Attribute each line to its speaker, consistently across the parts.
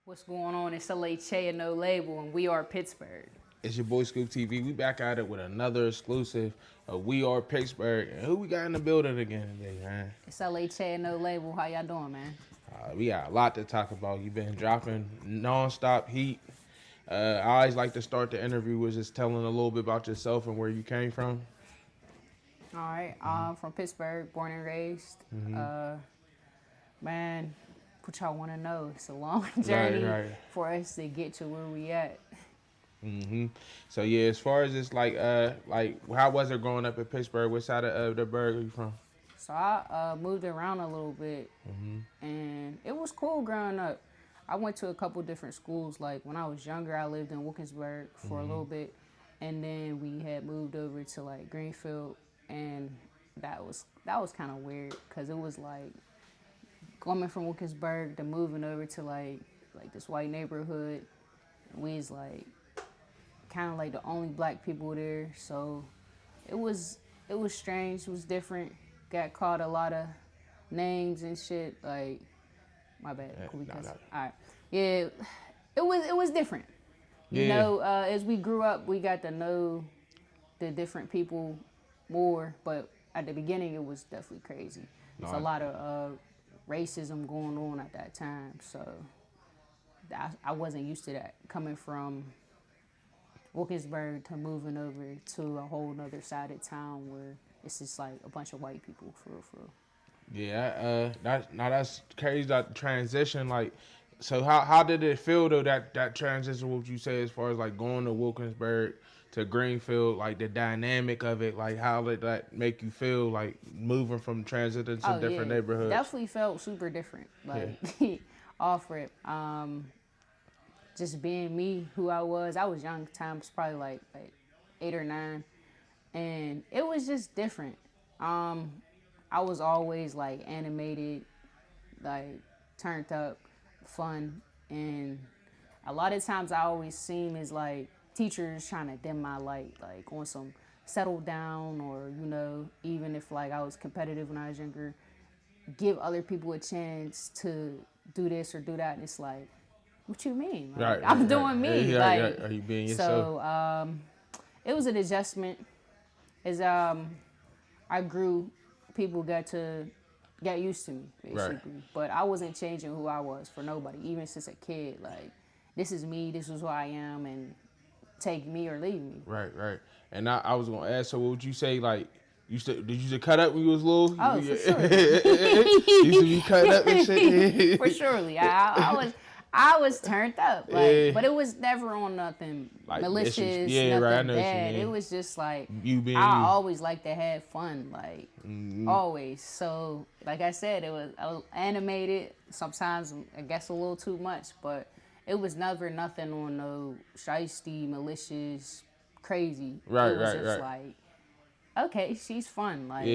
Speaker 1: What's going on? It's L.a.Chae and No Label, and We Are Pittsburgh.
Speaker 2: It's your boy Scoop TV. We back at it with another exclusive of We Are Pittsburgh. And who we got in the building again today, man?
Speaker 1: It's L.a.Chae and No Label. How y'all doing, man?
Speaker 2: We got a lot to talk about. You've been dropping non-stop heat. I always like to start the interview with just telling a little bit about yourself and where you came from.
Speaker 1: All right. I'm from Pittsburgh, born and raised. Man, what y'all want to know? It's a long journey for us to get to where we at.
Speaker 2: So yeah, as far as it's like how was it growing up in Pittsburgh? What side of the burg are you from?
Speaker 1: So I moved around a little bit, and it was cool growing up. I went to a couple different schools. Like when I was younger, I lived in Wilkinsburg for a little bit, and then we had moved over to like Greenfield, and that was kind of weird because it was like coming from Wilkinsburg to moving over to like this white neighborhood. We was like kind of like the only black people there, so it was strange. It was different. Got called a lot of names and shit. Like, my bad. All right, yeah, it was different.
Speaker 2: Yeah.
Speaker 1: You know, as we grew up, we got to know the different people more. But at the beginning, it was definitely crazy. There's a lot of racism going on at that time, so I wasn't used to that coming from Wilkinsburg to moving over to a whole nother side of town where it's just like a bunch of white people for real.
Speaker 2: Yeah, that's crazy, that transition. Like, so how did it feel though, that transition? What you say as far as like going to Wilkinsburg to Greenfield, like the dynamic of it, like how did that make you feel, like moving from transiting to different neighborhoods?
Speaker 1: Definitely felt super different, like off rip. Just being me, who I was young, times probably like 8 or 9, and it was just different. I was always like animated, like turned up, fun, and a lot of times I always seem as like teachers trying to dim my light, like on some settle down, or you know, even if like I was competitive when I was younger, give other people a chance to do this or do that, and it's like, what you mean? Like, I'm doing me. Like,
Speaker 2: are you being yourself?
Speaker 1: So it was an adjustment. As I grew, people got used to me, basically. But I wasn't changing who I was for nobody, even since a kid. Like, this is me, this is who I am, and take me or leave me.
Speaker 2: Right. And I was gonna ask, so what would you say, like, did you just cut up when you was little?
Speaker 1: Oh, for sure.
Speaker 2: You used to be cut up and shit?
Speaker 1: For surely. I was turned up, like, but it was never on nothing like malicious, nothing bad. It was just like I always liked to have fun, like always. So, like I said, I was animated. Sometimes I guess a little too much, but it was never nothing on no shiesty, malicious, crazy. It was just like, okay, she's fun. Like,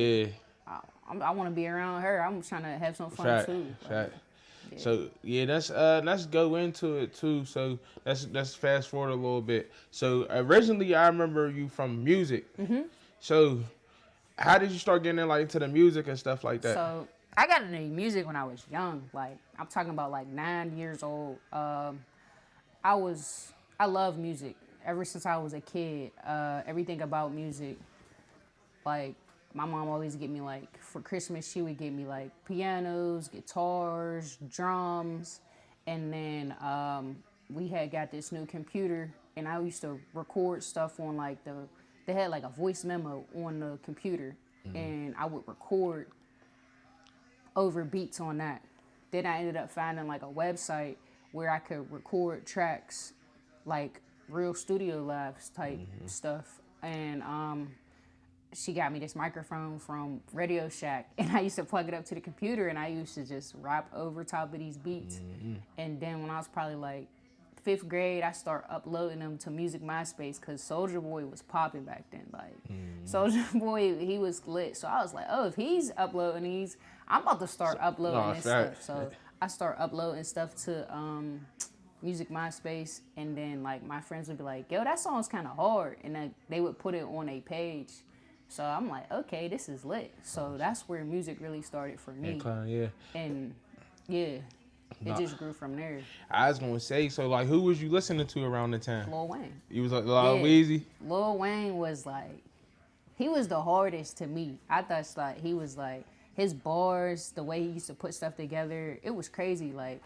Speaker 1: I want to be around her. I'm trying to have some fun too. Like,
Speaker 2: so let's go into it too. So let's fast forward a little bit. So originally, I remember you from music. So how did you start getting into the music and stuff like that?
Speaker 1: So I got into music when I was young. Like, I'm talking about like 9 years old. I love music ever since I was a kid. Everything about music, like. My mom always get me, like, for Christmas, she would get me, like, pianos, guitars, drums, and then we had got this new computer, and I used to record stuff on, like, they had, like, a voice memo on the computer, and I would record over beats on that. Then I ended up finding, like, a website where I could record tracks, like, real Studio Labs type stuff, and she got me this microphone from Radio Shack, and I used to plug it up to the computer, and I used to just rap over top of these beats. And then when I was probably like 5th grade, I started uploading them to Music MySpace because Soulja Boy was popping back then. Like, Soulja Boy, he was lit. So I was like, oh, if he's uploading these, I'm about to start uploading this stuff. So I start uploading stuff to Music MySpace, and then like my friends would be like, yo, that song's kind of hard, and then they would put it on a page. So I'm like, okay, this is lit. So that's where music really started for me.
Speaker 2: Yeah.
Speaker 1: And yeah. It just grew from there.
Speaker 2: I was gonna say, so like, who was you listening to around the time?
Speaker 1: Lil Wayne.
Speaker 2: You was like Lil
Speaker 1: Yeah.
Speaker 2: Weezy.
Speaker 1: Lil Wayne was like, he was the hardest to me. I thought like he was like his bars, the way he used to put stuff together, it was crazy. Like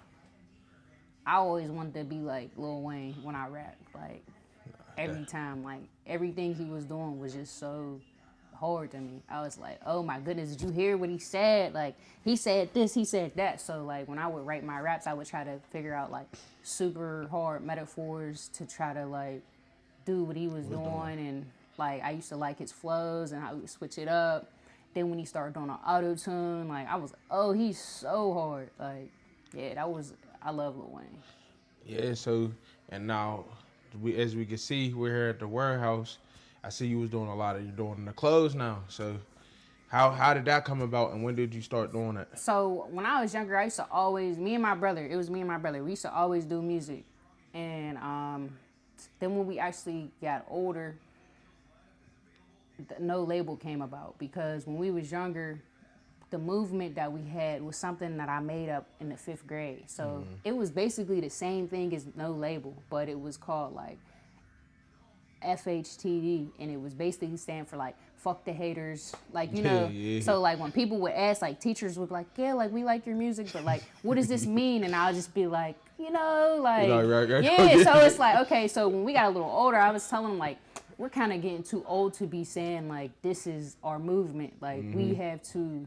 Speaker 1: I always wanted to be like Lil Wayne when I rap. Like every time, like everything he was doing was just so hard to me. I was like, oh my goodness, did you hear what he said? Like he said this, he said that. So like when I would write my raps, I would try to figure out like super hard metaphors to try to like do what he was doing. And like I used to like his flows and how he would switch it up. Then when he started doing an auto tune, like I was like, oh, he's so hard. Like yeah, I love Lil Wayne.
Speaker 2: Yeah. So and now, as we can see, we're here at the warehouse. I see you was doing a lot of, you're doing the clothes now. So how did that come about, and when did you start doing it?
Speaker 1: So when I was younger, I used to always, me and my brother, we used to always do music. And then when we actually got older, no label came about, because when we was younger, the movement that we had was something that I made up in the 5th grade. So it was basically the same thing as no label, but it was called like FHTD, and it was basically stand for like fuck the haters, like you know.
Speaker 2: Yeah.
Speaker 1: So like when people would ask, like teachers would be like, yeah, like we like your music, but like what does this mean? And I'll just be like, you know, like yeah. So it's like, okay, so when we got a little older, I was telling them like we're kind of getting too old to be saying like this is our movement, like we have to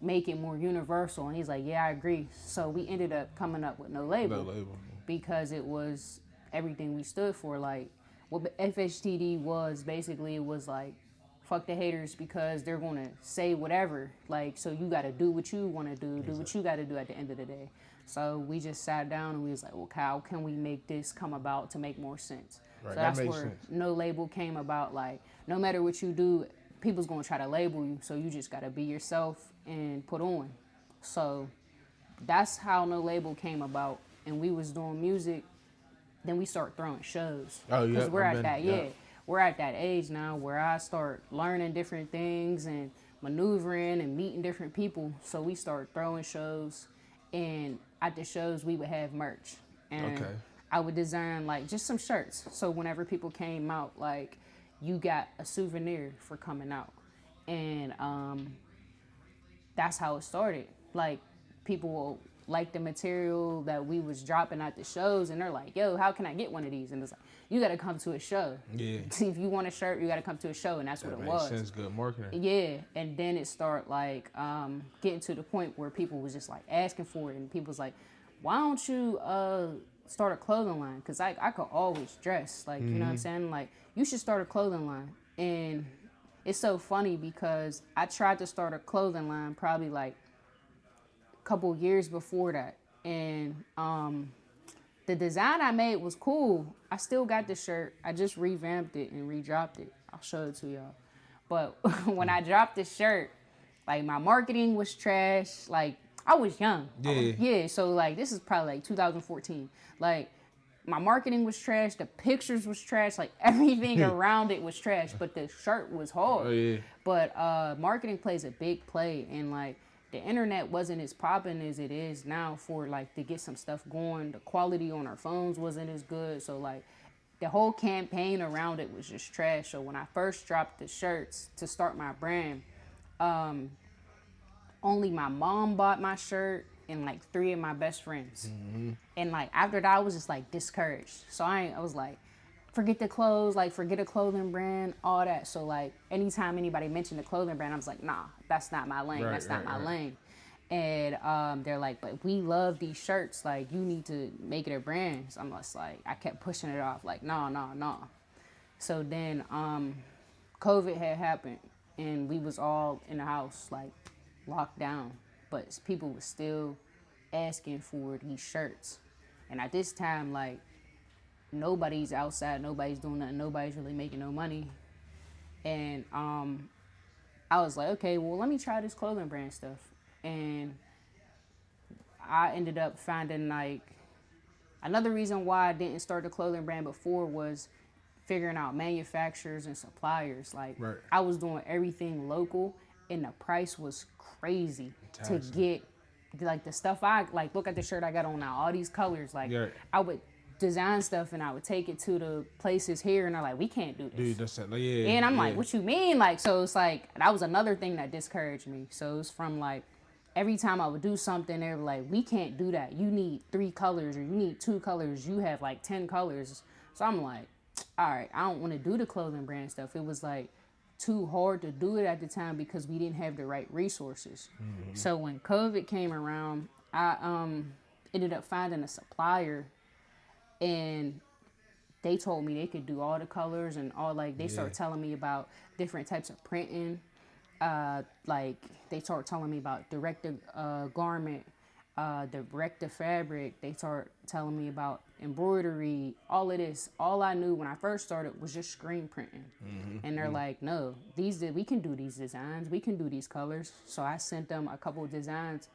Speaker 1: make it more universal. And he's like, yeah, I agree. So we ended up coming up with no label because it was everything we stood for. Like what FHTD was, basically it was like fuck the haters, because they're going to say whatever. Like, so you got to do what you want to do what you got to do at the end of the day. So we just sat down and we was like, well, how can we make this come about to make more sense?
Speaker 2: Right,
Speaker 1: so that's where no label came about. Like, no matter what you do, people's going to try to label you. So you just got to be yourself and put on. So that's how no label came about. And we was doing music. Then we start throwing shows.
Speaker 2: Oh, yeah.
Speaker 1: Because we're at that, we're at that age now where I start learning different things and maneuvering and meeting different people. So we start throwing shows, and at the shows we would have merch. And I would design like just some shirts. So whenever people came out, like you got a souvenir for coming out. And that's how it started. Like people will like the material that we was dropping at the shows, and they're like, yo, how can I get one of these? And it's like, you got to come to a show. Yeah. If you want a shirt, you got to come to a show, and that's what it was.
Speaker 2: Makes sense, good marketing.
Speaker 1: Yeah, and then it started like getting to the point where people was just like asking for it, and people was like, why don't you start a clothing line? Because I could always dress, like, you know what I'm saying? Like, you should start a clothing line. And it's so funny because I tried to start a clothing line probably like couple years before that, and the design I made was cool. I still got the shirt. I just revamped it and redropped it. I'll show it to y'all. But when I dropped the shirt, like my marketing was trash. Like I was young. So like this is probably like 2014. Like my marketing was trash. The pictures was trash. Like everything around it was trash. But the shirt was hard. But marketing plays a big play, and like the internet wasn't as popping as it is now for like to get some stuff going. The quality on our phones wasn't as good. So like the whole campaign around it was just trash. So when I first dropped the shirts to start my brand, only my mom bought my shirt and like 3 of my best friends. And like after that I was just like discouraged. So I was like, forget the clothes, like forget a clothing brand, all that. So like anytime anybody mentioned the clothing brand, I was like, nah, that's not my lane. That's not my lane. And they're like, but we love these shirts. Like you need to make it a brand. So I'm just like, I kept pushing it off. Like, nah. So then COVID had happened, and we was all in the house, like locked down. But people were still asking for these shirts. And at this time, like, nobody's outside, nobody's doing nothing, nobody's really making no money. And I was like, okay, well, let me try this clothing brand stuff. And I ended up finding like another reason why I didn't start the clothing brand before was figuring out manufacturers and suppliers. Like I was doing everything local, and the price was crazy to get like the stuff I like. Look at the shirt I got on now. All these colors, like
Speaker 2: Yeah.
Speaker 1: I would design stuff and I would take it to the places here, and they're like, we can't do this.
Speaker 2: Dude, that's it. Yeah.
Speaker 1: And I'm
Speaker 2: yeah.
Speaker 1: like, what you mean? Like, so it's like that was another thing that discouraged me. So it's from like every time I would do something, they were like, we can't do that. You need 3 colors or you need 2 colors. You have like 10 colors. So I'm like, all right, I don't want to do the clothing brand stuff. It was like too hard to do it at the time because we didn't have the right resources. So when COVID came around, I ended up finding a supplier, and they told me they could do all the colors and all, like they started telling me about different types of printing. Like they start telling me about direct garment, direct to fabric. They start telling me about embroidery, all of this. All I knew when I first started was just screen printing. And they're like, no, we can do these designs. We can do these colors. So I sent them a couple of designs,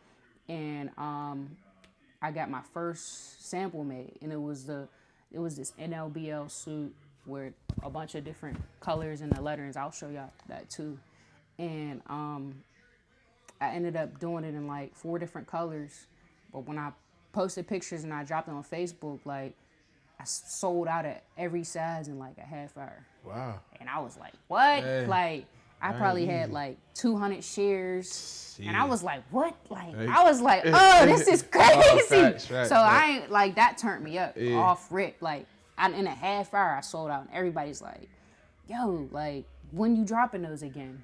Speaker 1: and I got my first sample made, and it was this NLBL suit with a bunch of different colors and the letterings. I'll show y'all that too. And I ended up doing it in like 4 different colors. But when I posted pictures and I dropped them on Facebook, like I sold out at every size in like a half hour.
Speaker 2: Wow.
Speaker 1: And I was like, what?
Speaker 2: Hey,
Speaker 1: like I probably
Speaker 2: easy.
Speaker 1: had like 200 shares. And I was like, what? Like,
Speaker 2: Hey.
Speaker 1: I was like, oh, this is crazy.
Speaker 2: Facts,
Speaker 1: so I ain't like that turned me up off rip. Like in a half hour I sold out, and everybody's like, yo, like when you dropping those again?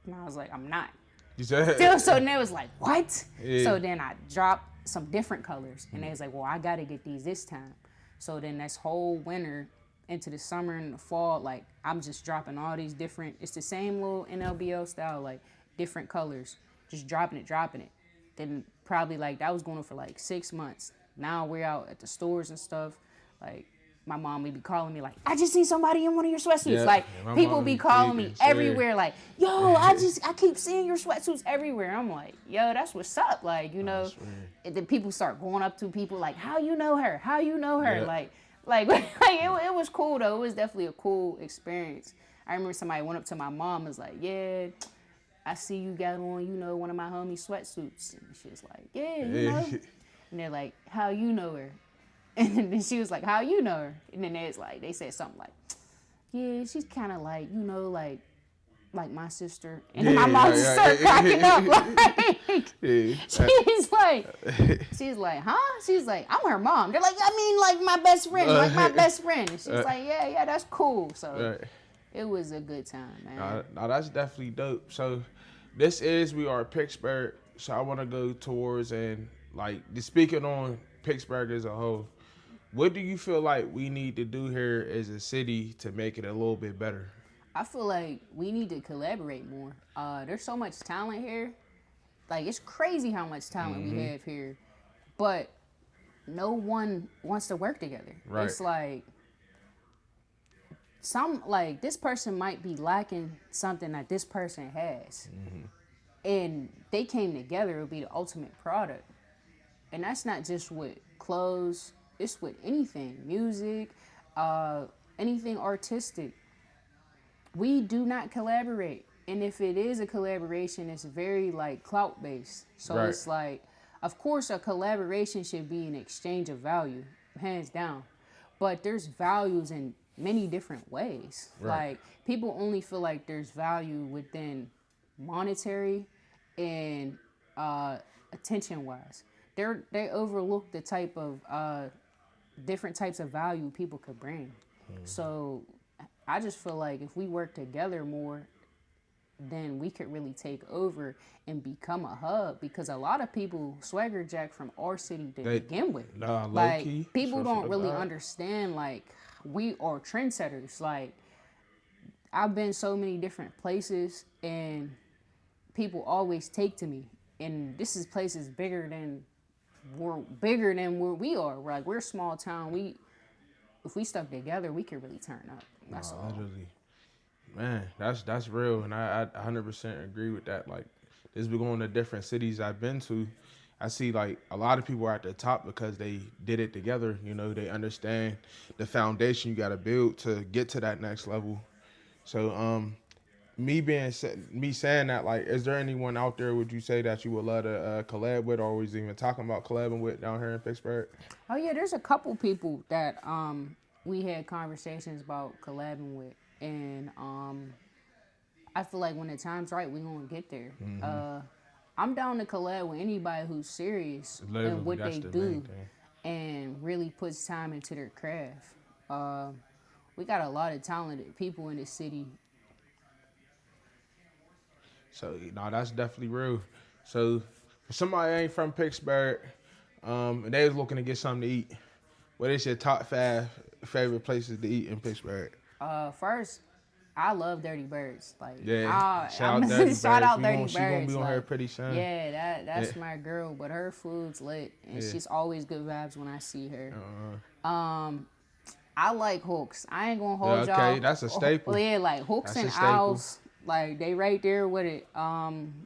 Speaker 1: And I was like, I'm not.
Speaker 2: You said
Speaker 1: So then it was like, what?
Speaker 2: Yeah.
Speaker 1: So then I dropped some different colors, and they was like, well, I gotta get these this time. So then this whole winter into the summer and the fall, like I'm just dropping all these different, it's the same little NLBL style, like different colors, just dropping it. Then probably like that was going on for like 6 months. Now we're out at the stores and stuff. Like my mom would be calling me like, I just seen somebody in one of your sweatsuits.
Speaker 2: Yeah,
Speaker 1: like
Speaker 2: my
Speaker 1: people
Speaker 2: mom
Speaker 1: be
Speaker 2: be
Speaker 1: calling me
Speaker 2: geeking,
Speaker 1: everywhere like, yo, I keep seeing your sweatsuits everywhere. I'm like, yo, that's what's up. Like, you know, and then people start going up to people like, how you know her? How you know her?
Speaker 2: Yeah.
Speaker 1: Like it was cool though. It was definitely a cool experience. I remember somebody went up to my mom and was like, yeah, I see you got on, you know, one of my homie sweatsuits. And she was like, yeah, you know. And they're like, how you know her? And then she was like, how you know her? And then they said something like, yeah, she's kind of like, you know, like my sister. And then my mom just started cracking up. Like, she's like, huh? She's like, I'm her mom. They're like, I mean, like my best friend, like my best friend. And she's like, yeah, that's cool. So it was a good time, man.
Speaker 2: Now that's definitely dope. So this is We Are Pittsburgh. So I want to go towards and like speaking on Pittsburgh as a whole. What do you feel like we need to do here as a city to make it a little bit better?
Speaker 1: I feel like we need to collaborate more. There's so much talent here. Like, it's crazy how much talent we have here. But no one wants to work together.
Speaker 2: Right.
Speaker 1: It's like, this person might be lacking something that this person has. And they came together, it would be the ultimate product. And that's not just with clothes. It's with anything, music, anything artistic. We do not collaborate. And if it is a collaboration, it's very like clout based. So It's like, of course, a collaboration should be an exchange of value, hands down. But there's values in many different ways. Like people only feel like there's value within monetary and attention wise. They overlook the type of different types of value people could bring. So I just feel like if we work together more, then we could really take over and become a hub, because a lot of people swagger jack from our city to begin with. Like people don't really understand, like we are trendsetters. Like I've been so many different places and people always take to me, and this is places bigger than where we are. Like we're a small town. If we stuck together, we could really turn up. That's all.
Speaker 2: Literally. Man, that's real, and I 100% agree with that. Like, as we going to different cities I've been to, I see like a lot of people are at the top because they did it together. You know, they understand the foundation you got to build to get to that next level. So, me saying that, like, is there anyone out there would you say that you would love to collab with, or was even talking about collabing with down here in Pittsburgh?
Speaker 1: Oh yeah, there's a couple people that we had conversations about collabing with, and I feel like when the time's right, we're gonna get there. I'm down to collab with anybody who's serious in what they do and really puts time into their craft. We got a lot of talented people in this city.
Speaker 2: So, no, that's definitely real. So, if somebody ain't from Pittsburgh, and they was looking to get something to eat, what is your top 5 favorite places to eat in Pittsburgh?
Speaker 1: First, I love Dirty Birds. Like,
Speaker 2: shout out Dirty Birds.
Speaker 1: Shout out Dirty Birds.
Speaker 2: She gonna be on her pretty soon.
Speaker 1: Yeah, that's my girl. But her food's lit, and she's always good vibes when I see her. I like Hooks. I ain't gonna hold y'all.
Speaker 2: Okay, that's a staple.
Speaker 1: Yeah, like Hooks and Owls. Like, they right there with it.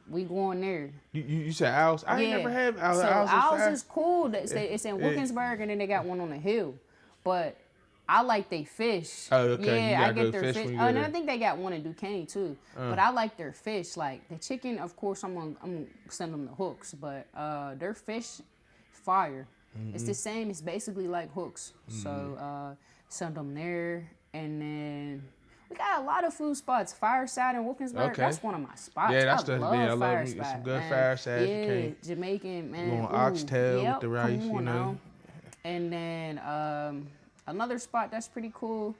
Speaker 1: We going there.
Speaker 2: You said Owls? I ain't never had Owls.
Speaker 1: So
Speaker 2: Owls
Speaker 1: is cool. It's in Wilkinsburg, and then they got one on the hill. But I like they fish.
Speaker 2: Oh, okay.
Speaker 1: Yeah, I get their fish. Oh, and I think they got one in Duquesne too. But I like their fish. Like the chicken, of course, I'm gonna send them the Hooks. But their fish, fire. It's the same. It's basically like Hooks. So send them there, and then we got a lot of food spots. Fireside in Wilkinsburg. Okay. That's one of my spots.
Speaker 2: Yeah, that's
Speaker 1: I love Fireside.
Speaker 2: It's some good Fireside.
Speaker 1: Yeah, Jamaican, man.
Speaker 2: You want oxtail with the rice, you know.
Speaker 1: Now. And then another spot that's pretty cool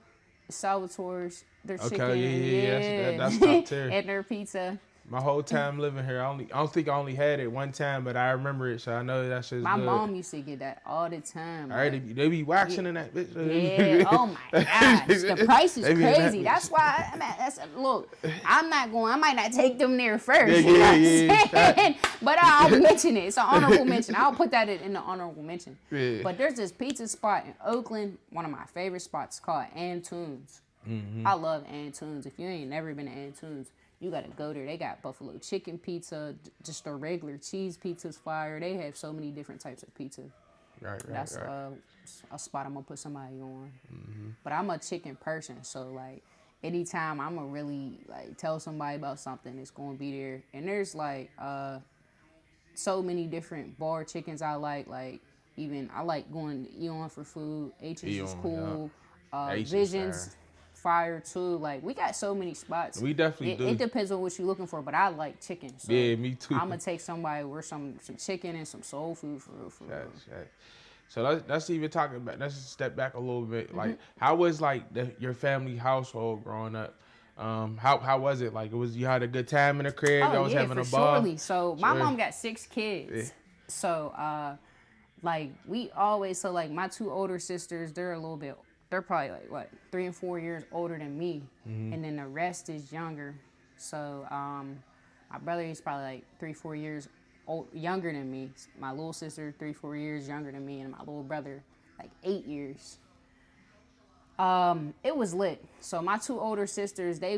Speaker 1: is Salvatore's. Their chicken.
Speaker 2: Yeah. That's top tier.
Speaker 1: And their pizza.
Speaker 2: My whole time living here, I don't think I only had it one time, but I remember it, so I know that shit's
Speaker 1: My
Speaker 2: good.
Speaker 1: mom used to get that all the time.
Speaker 2: All right, they be waxing in that bitch.
Speaker 1: Yeah, oh my gosh. The price is crazy. That's why, look, I'm not going, I might not take them there first. Yeah. But I'll mention it. It's an honorable mention. I'll put that in the honorable mention. Yeah. But there's this pizza spot in Oakland, one of my favorite spots, called Antoons. I love Antoons. If you ain't never been to Antoons, you gotta go there. They got buffalo chicken pizza, just a regular cheese pizza's fire. They have so many different types of pizza.
Speaker 2: Right.
Speaker 1: That's a spot I'm gonna put somebody on. But I'm a chicken person, so like anytime I'm gonna really like tell somebody about something, it's gonna be there. And there's like so many different bar chickens I like. Like even I like going to Eon for food. H's is cool. Yeah. Visions. Fire too. Like we got so many spots.
Speaker 2: We definitely do.
Speaker 1: It depends on what you're looking for, but I like chicken. So
Speaker 2: yeah, me too.
Speaker 1: I'm gonna take somebody with some chicken and some soul food for real.
Speaker 2: Right. So let's even talk about. Let's step back a little bit. Like how was like your family household growing up? How was it? Like you had a good time in the crib.
Speaker 1: Oh,
Speaker 2: y'all was having a ball.
Speaker 1: Surely. So my mom got 6 kids. Yeah. So like we always like my 2 older sisters. They're probably like, what, 3 and 4 years older than me. And then the rest is younger. So my brother is probably like 3-4 years younger than me. My little sister, 3-4 years younger than me. And my little brother, like 8 years. It was lit. So my 2 older sisters, they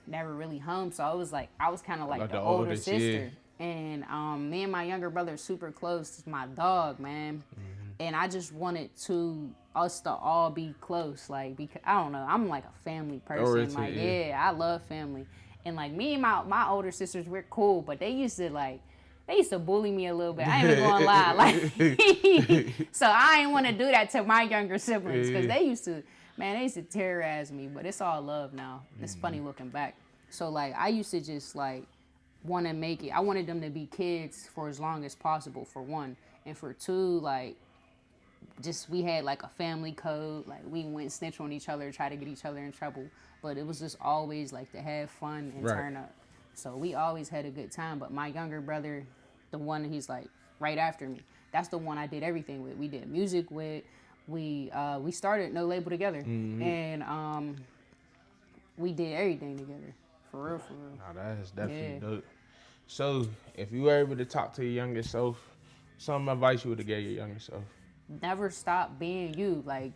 Speaker 1: never really home. So I was kind of like the older sister. Yeah. And me and my younger brother are super close. It's my dog, man. And I just wanted us to all be close, like, because I don't know, I'm like a family person. Like, yeah, I love family. And like me and my older sisters, we're cool, but they used to bully me a little bit. I ain't even gonna lie. Like, so I ain't want to do that to my younger siblings because they used to terrorize me. But it's all love now. It's funny looking back. So like I used to just like want to make it. I wanted them to be kids for as long as possible, for one, and for two, like. Just we had like a family code, like we wouldn't snitch on each other, try to get each other in trouble, but it was just always like to have fun and turn up. So we always had a good time. But my younger brother, the one he's like right after me, that's the one I did everything with. We did music with. We started No Label together, and we did everything together, for real.
Speaker 2: Nah, that is definitely dope. So if you were able to talk to your younger self, some advice you would have gave your younger self?
Speaker 1: Never stop being you. Like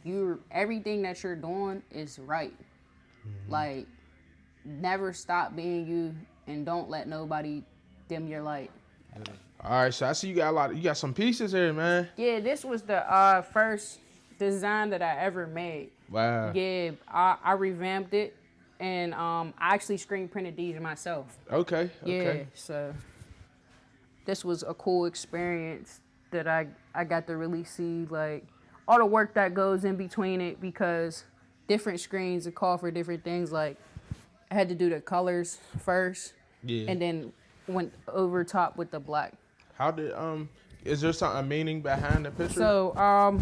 Speaker 1: everything that you're doing is right. Like never stop being you, and don't let nobody dim your light.
Speaker 2: All right, so I see you got some pieces here, man.
Speaker 1: Yeah, this was the first design that I ever made.
Speaker 2: Wow.
Speaker 1: Yeah, I revamped it. and I actually screen printed these myself.
Speaker 2: Okay.
Speaker 1: Yeah, so this was a cool experience that I got to really see, like, all the work that goes in between it, because different screens that call for different things. Like, I had to do the colors first,
Speaker 2: Yeah.
Speaker 1: and then went over top with the black.
Speaker 2: How did is there something meaning behind the picture?
Speaker 1: So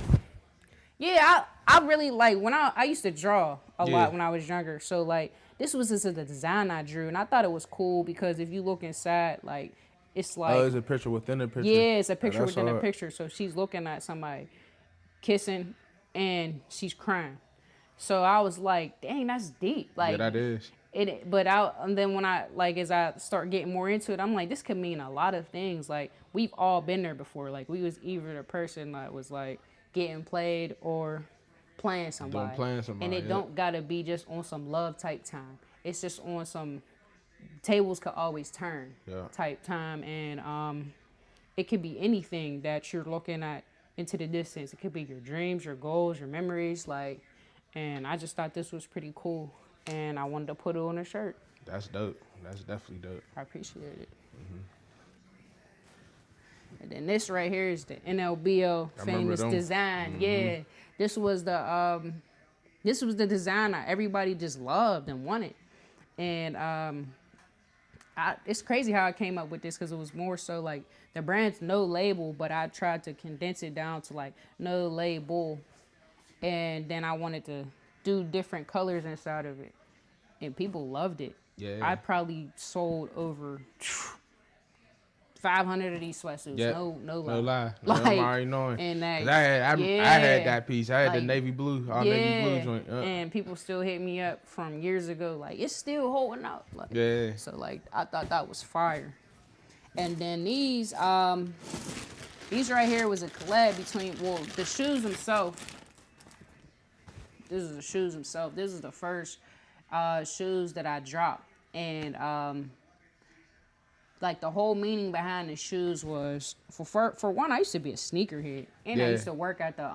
Speaker 1: yeah, I really like when I used to draw a lot when I was younger. So like this was just a design I drew, and I thought it was cool because if you look inside, like it's like
Speaker 2: it's a picture within a picture.
Speaker 1: Yeah, it's a picture
Speaker 2: that's
Speaker 1: within
Speaker 2: hard.
Speaker 1: a picture. So she's looking at somebody kissing, and she's crying. So I was like, dang, that's deep. Like
Speaker 2: Yeah, that is.
Speaker 1: And then when as I start getting more into it, I'm like, this could mean a lot of things. Like we've all been there before. Like we was either the person that was like getting played or playing somebody. And it don't gotta be just on some love type time. It's just on some tables could always turn type time. And it could be anything that you're looking at into the distance. It could be your dreams, your goals, your memories, like. And I just thought this was pretty cool, and I wanted to put it on a shirt.
Speaker 2: That's dope. That's definitely dope.
Speaker 1: I appreciate it. And then this right here is the NxLvb3l famous design. Yeah, this was the design that everybody just loved and wanted. And it's crazy how I came up with this, because it was more so like the brand's no label, but I tried to condense it down to like no label. And then I wanted to do different colors inside of it, and people loved it.
Speaker 2: Yeah.
Speaker 1: I probably sold over 500 of these sweatsuits.
Speaker 2: Yeah.
Speaker 1: No lie.
Speaker 2: No lie.
Speaker 1: Like,
Speaker 2: I'm already knowing.
Speaker 1: And
Speaker 2: I had that piece. I had the navy blue, navy blue joint.
Speaker 1: And people still hit me up from years ago, like it's still holding out. Like, So like I thought that was fire. And then these right here was a collab between the shoes themselves. This is the shoes themselves. This is the first shoes that I dropped. And like the whole meaning behind the shoes was, for one, I used to be a sneakerhead. And I used to work at the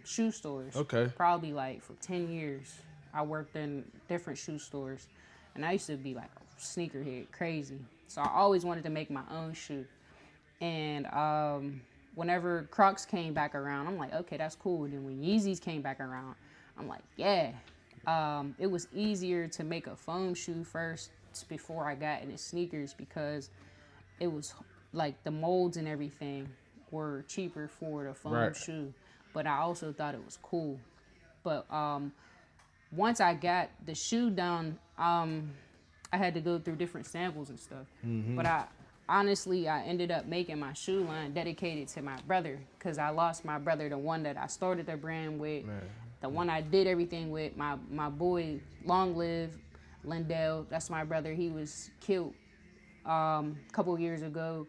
Speaker 1: shoe stores.
Speaker 2: Okay.
Speaker 1: Probably like for 10 years. I worked in different shoe stores. And I used to be like a sneakerhead, crazy. So I always wanted to make my own shoe. And whenever Crocs came back around, I'm like, okay, that's cool. And then when Yeezys came back around, I'm like, yeah. It was easier to make a foam shoe first before I got into sneakers, because it was like the molds and everything were cheaper for the foam shoe. But I also thought it was cool. But once I got the shoe down, I had to go through different samples and stuff. But I ended up making my shoe line dedicated to my brother, because I lost my brother, the one that I started the brand with. The one I did everything with, my boy, long live Lindell. That's my brother. He was killed a couple years ago.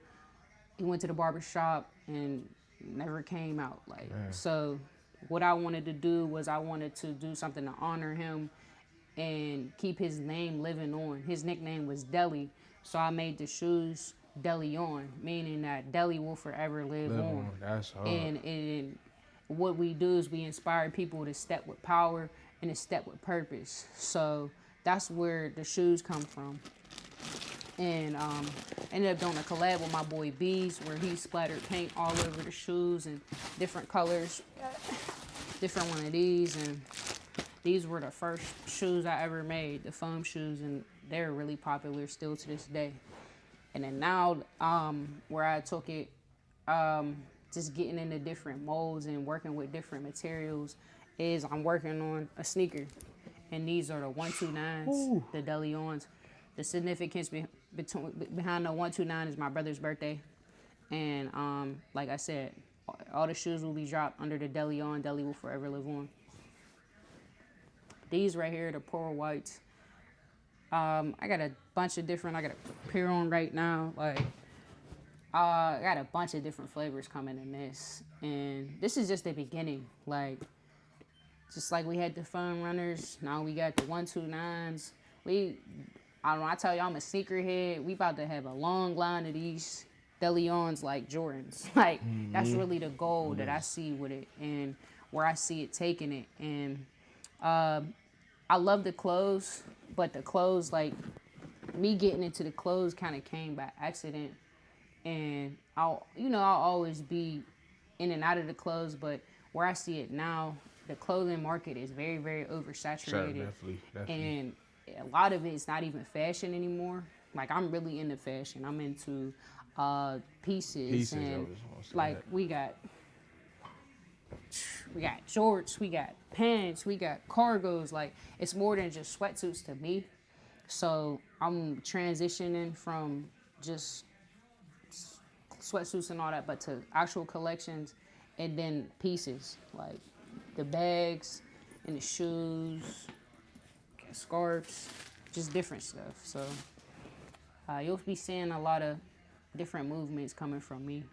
Speaker 1: He went to the barber shop and never came out. So what I wanted to do was I wanted to do something to honor him and keep his name living on. His nickname was Deli, so I made the shoes Deli on, meaning that Deli will forever live on.
Speaker 2: That's hard.
Speaker 1: And what we do is we inspire people to step with power and to step with purpose. So that's where the shoes come from. And ended up doing a collab with my boy Bees, where he splattered paint all over the shoes and different colors, different one of these. And these were the first shoes I ever made, the foam shoes, and they're really popular still to this day. And then now, where I took it, just getting into different molds and working with different materials, is I'm working on a sneaker. And these are the 129s, the DeLeons. The significance behind the 129 is my brother's birthday. And like I said, all the shoes will be dropped under the DeLeon. Deli will forever live on. These right here, the pearl whites. I got a bunch of different, I got a pair on right now. I got a bunch of different flavors coming in this. And this is just the beginning. Just like we had the foam runners, now we got the 129s. I tell you, I'm a sneakerhead. We about to have a long line of these DeLeons like Jordans. That's really the goal that I see with it, and where I see it taking it. And I love the clothes, but the clothes, like, me getting into the clothes kind of came by accident. And I'll always be in and out of the clothes, but where I see it now, the clothing market is very, very oversaturated.
Speaker 2: Definitely.
Speaker 1: And a lot of it is not even fashion anymore. Like, I'm really into fashion. I'm into pieces and like that. we got shorts, we got pants, we got cargos. Like, it's more than just sweatsuits to me. So I'm transitioning from just sweatsuits and all that, but to actual collections, and then pieces like the bags and the shoes, scarves, just different stuff. So you'll be seeing a lot of different movements coming from me.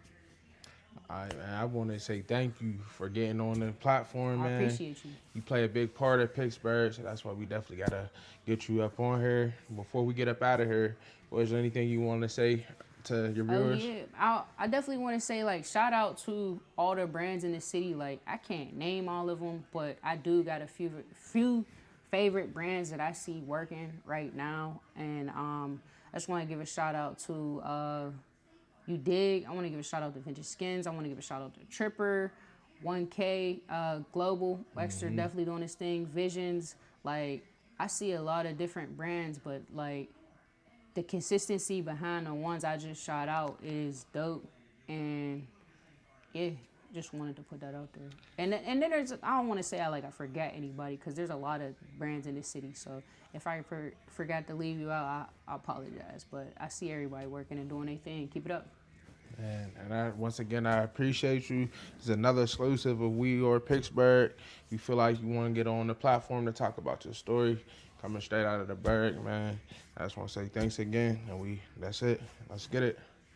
Speaker 2: All right, man. I want to say thank you for getting on the platform, man.
Speaker 1: I appreciate you.
Speaker 2: You play a big part of Pittsburgh, so that's why we definitely got to get you up on here. Before we get up out of here, was there anything you want to say to your viewers?
Speaker 1: Oh, yeah. I definitely want to say, like, shout out to all the brands in the city. Like, I can't name all of them, but I do got a few favorite brands that I see working right now. And I just want to give a shout out to You Dig. I want to give a shout out to Vintage Skins. I want to give a shout out to Tripper, 1K, Global, Extra definitely doing this thing, Visions. Like, I see a lot of different brands, but like the consistency behind the ones I just shot out is dope. And yeah, just wanted to put that out there. And then there's, I don't want to say I forget anybody, because there's a lot of brands in this city. So if I forgot to leave you out, I apologize. But I see everybody working and doing their thing. Keep it up.
Speaker 2: And once again, I appreciate you. This is another exclusive of We Are Pittsburgh. You feel like you want to get on the platform to talk about your story, coming straight out of the Berg, man. I just want to say thanks again, and that's it. Let's get it.